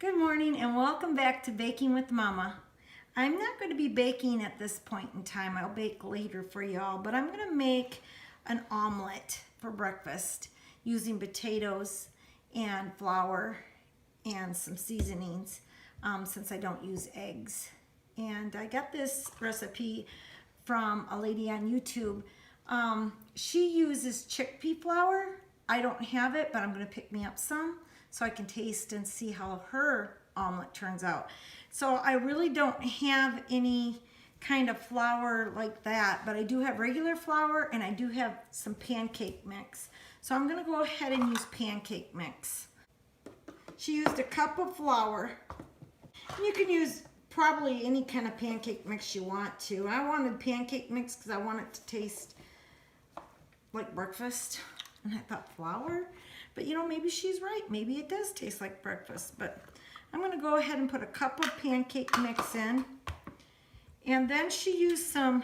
Good morning and welcome back to Baking with Mama. I'm not going to be baking at this point in time. I'll bake later for y'all, but I'm going to make an omelet for breakfast using potatoes and flour and some seasonings since I don't use eggs. And I got this recipe from a lady on YouTube. She uses chickpea flour. I don't have it, but I'm going to pick me up some so I can taste and see how her omelet turns out. So I really don't have any kind of flour like that, but I do have regular flour and I do have some pancake mix. So I'm gonna go ahead and use pancake mix. She used a cup of flour. You can use probably any kind of pancake mix you want to. I wanted pancake mix because I want it to taste like breakfast. And I thought flour? But you know, maybe she's right. Maybe it does taste like breakfast. But I'm going to go ahead and put a cup of pancake mix in. And then she used some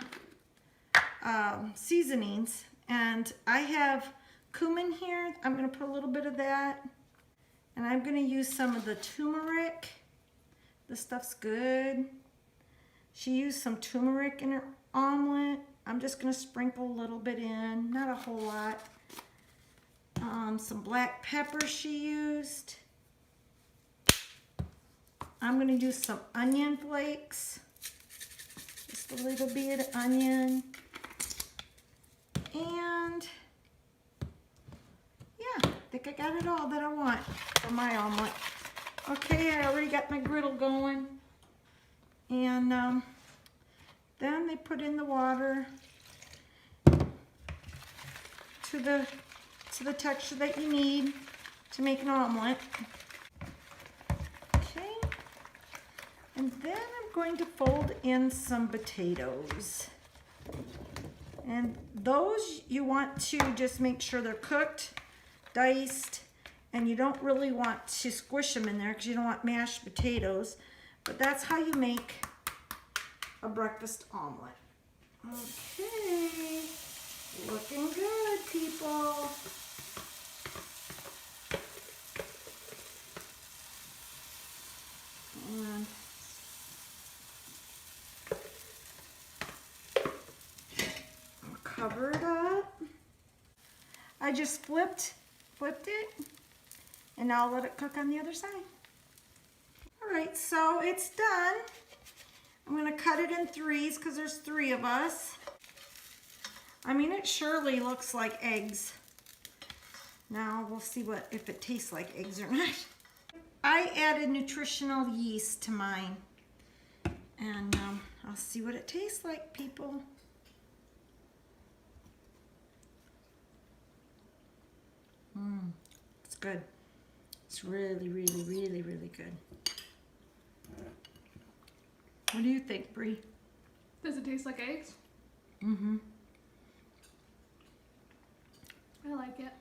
seasonings. And I have cumin here. I'm going to put a little bit of that. And I'm going to use some of the turmeric. This stuff's good. She used some turmeric in her omelet. I'm just going to sprinkle a little bit in. Not a whole lot. Some black pepper she used. I'm going to use some onion flakes. Just a little bit of onion. And yeah, I think I got it all that I want for my omelet. Okay, I already got my griddle going. And then they put in the water to the texture that you need to make an omelet. Okay, and then I'm going to fold in some potatoes. And those you want to just make sure they're cooked, diced, and you don't really want to squish them in there because you don't want mashed potatoes. But that's how you make a breakfast omelet. Okay, looking good, people. And I'll cover it up. I just flipped it, and now I'll let it cook on the other side. All right, so it's done. I'm gonna cut it in threes because there's 3 of us. I mean, it surely looks like eggs. Now we'll see if it tastes like eggs or not. I added nutritional yeast to mine, and I'll see what it tastes like, people. It's good. It's really, really, really, really good. What do you think, Brie? Does it taste like eggs? Mm-hmm. I like it.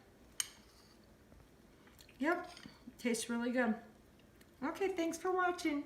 Yep, tastes really good. Okay, thanks for watching.